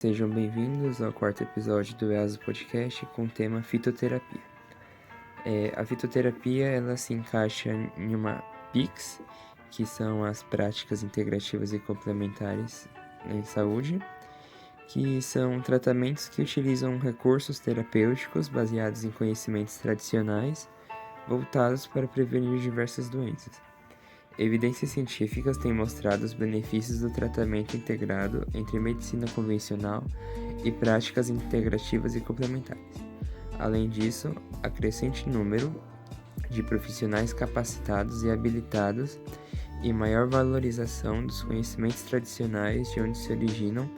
Sejam bem-vindos ao quarto episódio do EASO Podcast com o tema fitoterapia. A fitoterapia ela se encaixa em uma PICS, que são as práticas integrativas e complementares em saúde, que são tratamentos que utilizam recursos terapêuticos baseados em conhecimentos tradicionais, voltados para prevenir diversas doenças. Evidências científicas têm mostrado os benefícios do tratamento integrado entre medicina convencional e práticas integrativas e complementares. Além disso, há crescente número de profissionais capacitados e habilitados e maior valorização dos conhecimentos tradicionais de onde se originam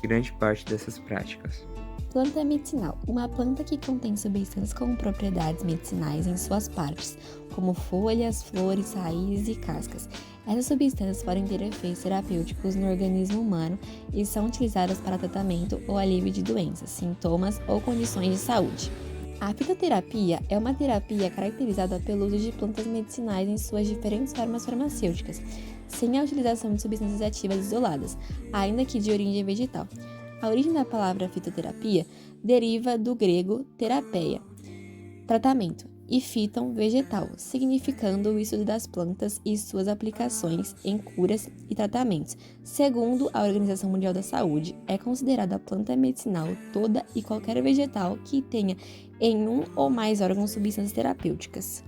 grande parte dessas práticas. Planta medicinal, uma planta que contém substâncias com propriedades medicinais em suas partes, como folhas, flores, raízes e cascas. Essas substâncias podem ter efeitos terapêuticos no organismo humano e são utilizadas para tratamento ou alívio de doenças, sintomas ou condições de saúde. A fitoterapia é uma terapia caracterizada pelo uso de plantas medicinais em suas diferentes formas farmacêuticas, sem a utilização de substâncias ativas isoladas, ainda que de origem vegetal. A origem da palavra fitoterapia deriva do grego therapeia, tratamento, e phyton, vegetal, significando o estudo das plantas e suas aplicações em curas e tratamentos. Segundo a Organização Mundial da Saúde, é considerada a planta medicinal toda e qualquer vegetal que tenha em um ou mais órgãos substâncias terapêuticas.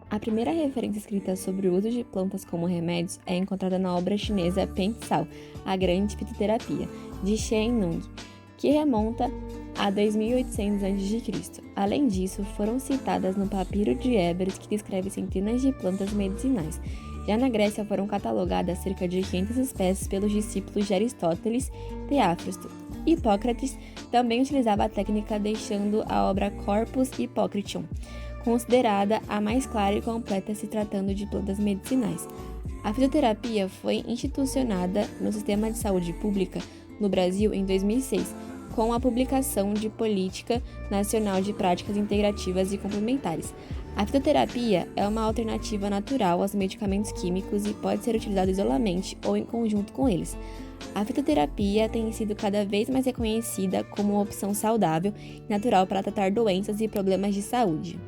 A primeira referência escrita sobre o uso de plantas como remédios é encontrada na obra chinesa Pen Tsao, A Grande Fitoterapia, de Shen Nung, que remonta a 2800 a.C. Além disso, foram citadas no papiro de Ebers, que descreve centenas de plantas medicinais. Já na Grécia foram catalogadas cerca de 500 espécies pelos discípulos de Aristóteles, Teófrasto. Hipócrates também utilizava a técnica, deixando a obra Corpus Hippocratium, considerada a mais clara e completa se tratando de plantas medicinais. A fitoterapia foi institucionada no sistema de saúde pública no Brasil em 2006, com a publicação de Política Nacional de Práticas Integrativas e Complementares. A fitoterapia é uma alternativa natural aos medicamentos químicos e pode ser utilizada isoladamente ou em conjunto com eles. A fitoterapia tem sido cada vez mais reconhecida como uma opção saudável e natural para tratar doenças e problemas de saúde.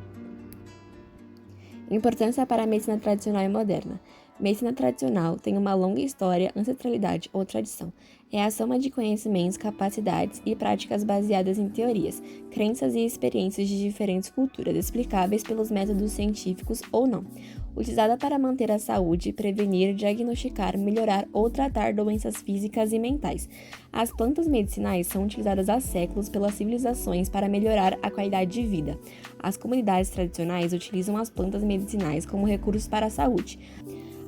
Importância para a medicina tradicional e moderna. Medicina tradicional tem uma longa história, ancestralidade ou tradição. É a soma de conhecimentos, capacidades e práticas baseadas em teorias, crenças e experiências de diferentes culturas, explicáveis pelos métodos científicos ou não. Utilizada para manter a saúde, prevenir, diagnosticar, melhorar ou tratar doenças físicas e mentais. As plantas medicinais são utilizadas há séculos pelas civilizações para melhorar a qualidade de vida. As comunidades tradicionais utilizam as plantas medicinais como recursos para a saúde.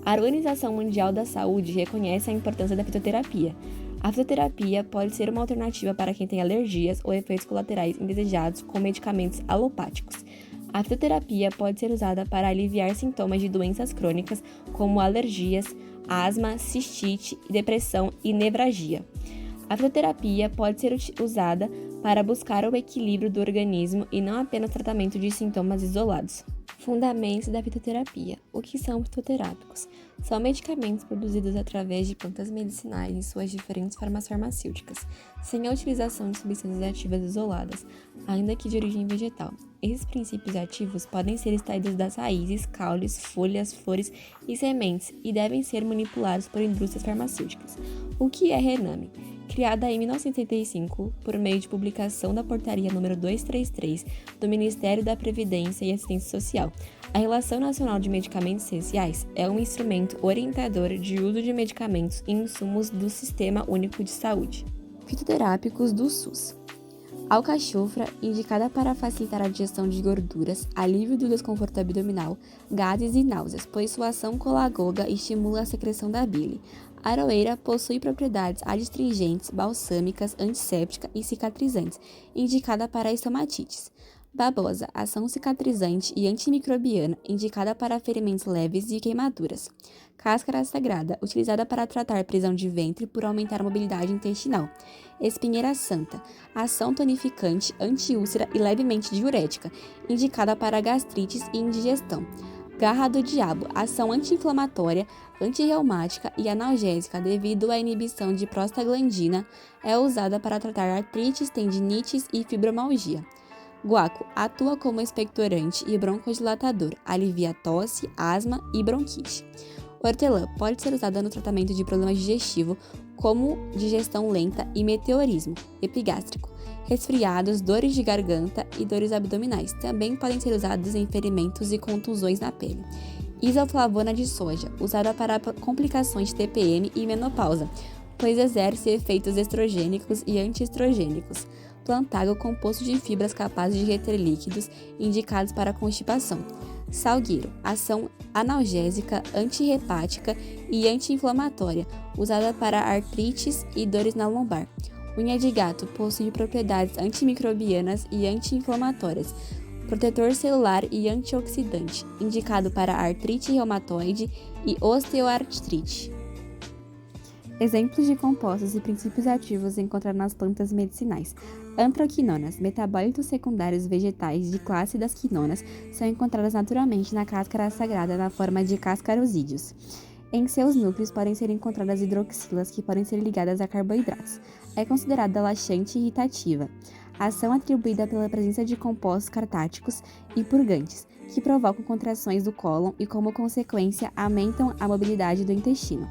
A Organização Mundial da Saúde reconhece a importância da fitoterapia. A fitoterapia pode ser uma alternativa para quem tem alergias ou efeitos colaterais indesejados com medicamentos alopáticos. A fitoterapia pode ser usada para aliviar sintomas de doenças crônicas como alergias, asma, cistite, depressão e nevralgia. A fitoterapia pode ser usada para buscar o equilíbrio do organismo e não apenas tratamento de sintomas isolados. Fundamentos da fitoterapia. O que são fitoterápicos? São medicamentos produzidos através de plantas medicinais em suas diferentes formas farmacêuticas, sem a utilização de substâncias ativas isoladas, ainda que de origem vegetal. Esses princípios ativos podem ser extraídos das raízes, caules, folhas, flores e sementes e devem ser manipulados por indústrias farmacêuticas. O que é Rename? Criada em 1985 por meio de publicação da Portaria número 233 do Ministério da Previdência e Assistência Social, a Relação Nacional de Medicamentos Essenciais é um instrumento orientador de uso de medicamentos e insumos do Sistema Único de Saúde. Fitoterápicos do SUS. Alcachofra, indicada para facilitar a digestão de gorduras, alívio do desconforto abdominal, gases e náuseas, pois sua ação colagoga e estimula a secreção da bile. Aroeira possui propriedades adstringentes, balsâmicas, antisséptica e cicatrizantes, indicada para estomatites. Babosa, ação cicatrizante e antimicrobiana, indicada para ferimentos leves e queimaduras. Cáscara sagrada, utilizada para tratar prisão de ventre por aumentar a mobilidade intestinal. Espinheira santa, ação tonificante, antiúlcera e levemente diurética, indicada para gastrites e indigestão. Garra do diabo, ação anti-inflamatória, antirreumática e analgésica devido à inibição de prostaglandina, é usada para tratar artrites, tendinites e fibromialgia. Guaco, atua como expectorante e broncodilatador, alivia tosse, asma e bronquite. Hortelã, pode ser usada no tratamento de problemas digestivos como digestão lenta e meteorismo epigástrico. Resfriados, dores de garganta e dores abdominais também podem ser usados em ferimentos e contusões na pele. Isoflavona de soja, usada para complicações de TPM e menopausa, pois exerce efeitos estrogênicos e antiestrogênicos. Plantago, composto de fibras capazes de reter líquidos, indicados para constipação. Salgueiro, ação analgésica, antirrepática e anti-inflamatória, usada para artrites e dores na lombar. Unha de gato, possui propriedades antimicrobianas e anti-inflamatórias, protetor celular e antioxidante, indicado para artrite reumatoide e osteoartrite. Exemplos de compostos e princípios ativos encontrados nas plantas medicinais. Antroquinonas, metabólitos secundários vegetais de classe das quinonas, são encontradas naturalmente na cáscara sagrada na forma de cascarosídeos. Em seus núcleos podem ser encontradas hidroxilas que podem ser ligadas a carboidratos. É considerada laxante e irritativa. Ação atribuída pela presença de compostos cartáticos e purgantes, que provocam contrações do cólon e, como consequência, aumentam a mobilidade do intestino.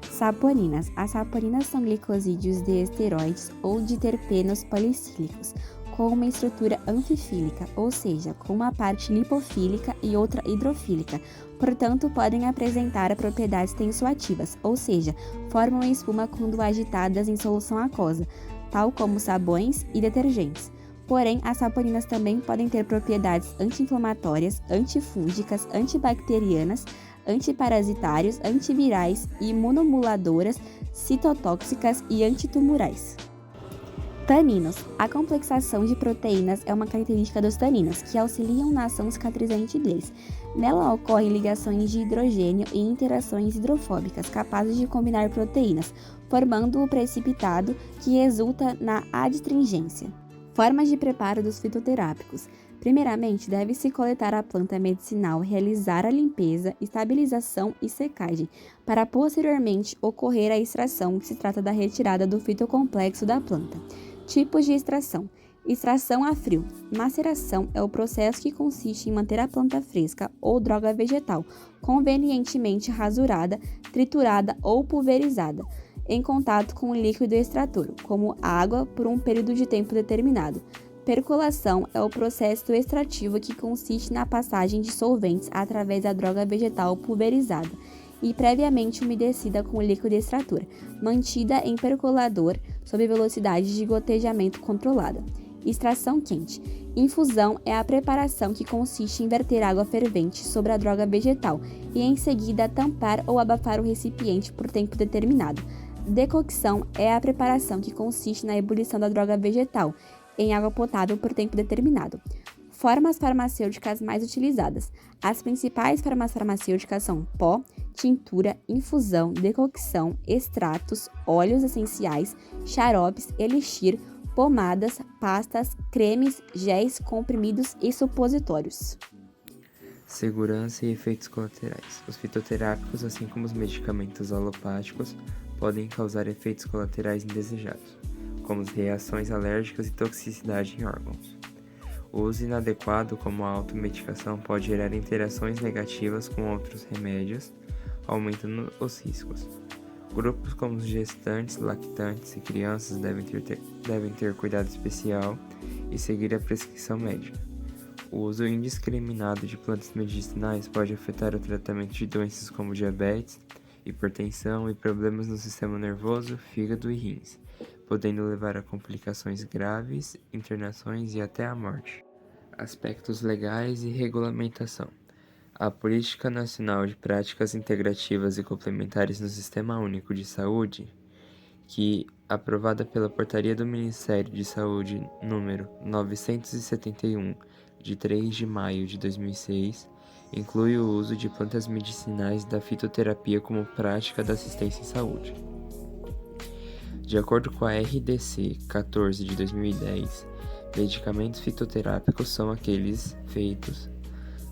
Saponinas. As saponinas são glicosídeos de esteroides ou de terpenos policílicos, com uma estrutura anfifílica, ou seja, com uma parte lipofílica e outra hidrofílica. Portanto, podem apresentar propriedades tensoativas, ou seja, formam espuma quando agitadas em solução aquosa, tal como sabões e detergentes. Porém, as saponinas também podem ter propriedades anti-inflamatórias, antifúngicas, antibacterianas, antiparasitários, antivirais, imunomoduladoras, citotóxicas e antitumorais. Taninos. A complexação de proteínas é uma característica dos taninos, que auxiliam na ação cicatrizante deles. Nela ocorrem ligações de hidrogênio e interações hidrofóbicas capazes de combinar proteínas, formando o precipitado que resulta na adstringência. Formas de preparo dos fitoterápicos. Primeiramente, deve-se coletar a planta medicinal, realizar a limpeza, estabilização e secagem, para posteriormente ocorrer a extração, que se trata da retirada do fitocomplexo da planta. Tipos de extração. Extração a frio. Maceração é o processo que consiste em manter a planta fresca ou droga vegetal, convenientemente rasurada, triturada ou pulverizada, em contato com o líquido extrator, como água, por um período de tempo determinado. Percolação é o processo extrativo que consiste na passagem de solventes através da droga vegetal pulverizada e previamente umedecida com o líquido extrator, mantida em percolador sob velocidade de gotejamento controlada. Extração quente. Infusão é a preparação que consiste em verter água fervente sobre a droga vegetal e em seguida tampar ou abafar o recipiente por tempo determinado. Decocção é a preparação que consiste na ebulição da droga vegetal em água potável por tempo determinado. Formas farmacêuticas mais utilizadas. As principais formas farmacêuticas são pó, tintura, infusão, decocção, extratos, óleos essenciais, xaropes, elixir, pomadas, pastas, cremes, géis, comprimidos e supositórios. Segurança e efeitos colaterais. Os fitoterápicos, assim como os medicamentos alopáticos, podem causar efeitos colaterais indesejados, como reações alérgicas e toxicidade em órgãos. O uso inadequado, como a automedicação, pode gerar interações negativas com outros remédios, aumentando os riscos. Grupos como os gestantes, lactantes e crianças devem ter cuidado especial e seguir a prescrição médica. O uso indiscriminado de plantas medicinais pode afetar o tratamento de doenças como diabetes, hipertensão e problemas no sistema nervoso, fígado e rins, podendo levar a complicações graves, internações e até a morte. Aspectos legais e regulamentação. A Política Nacional de Práticas Integrativas e Complementares no Sistema Único de Saúde, que, aprovada pela Portaria do Ministério de Saúde número 971, de 3 de maio de 2006, inclui o uso de plantas medicinais da fitoterapia como prática da assistência em saúde. De acordo com a RDC 14 de 2010, medicamentos fitoterápicos são aqueles feitos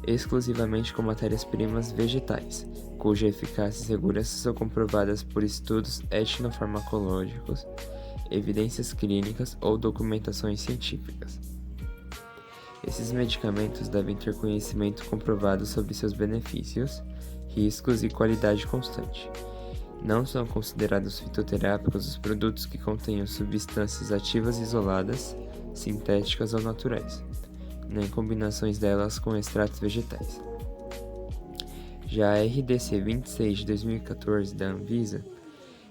exclusivamente com matérias-primas vegetais, cuja eficácia e segurança são comprovadas por estudos etnofarmacológicos, evidências clínicas ou documentações científicas. Esses medicamentos devem ter conhecimento comprovado sobre seus benefícios, riscos e qualidade constante. Não são considerados fitoterápicos os produtos que contenham substâncias ativas isoladas, sintéticas ou naturais, nem combinações delas com extratos vegetais. Já a RDC 26 de 2014 da Anvisa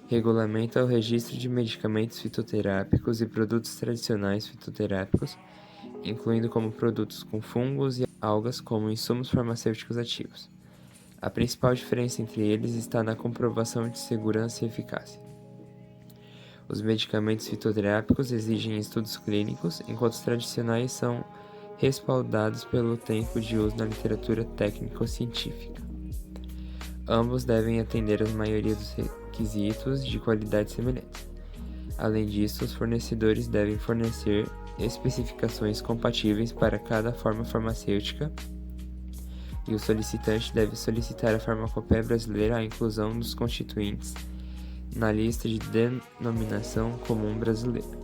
regulamenta o registro de medicamentos fitoterápicos e produtos tradicionais fitoterápicos, incluindo como produtos com fungos e algas como insumos farmacêuticos ativos. A principal diferença entre eles está na comprovação de segurança e eficácia. Os medicamentos fitoterápicos exigem estudos clínicos, enquanto os tradicionais são respaldados pelo tempo de uso na literatura técnico-científica. Ambos devem atender a maioria dos requisitos de qualidade semelhantes. Além disso, os fornecedores devem fornecer especificações compatíveis para cada forma farmacêutica e o solicitante deve solicitar à Farmacopeia Brasileira a inclusão dos constituintes na lista de denominação comum brasileira.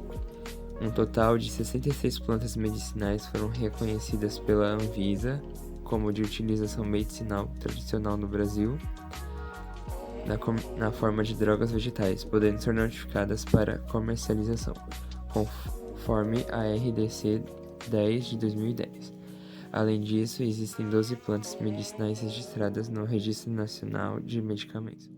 Um total de 66 plantas medicinais foram reconhecidas pela Anvisa como de utilização medicinal tradicional no Brasil, na forma de drogas vegetais, podendo ser notificadas para comercialização, conforme a RDC 10 de 2010. Além disso, existem 12 plantas medicinais registradas no Registro Nacional de Medicamentos.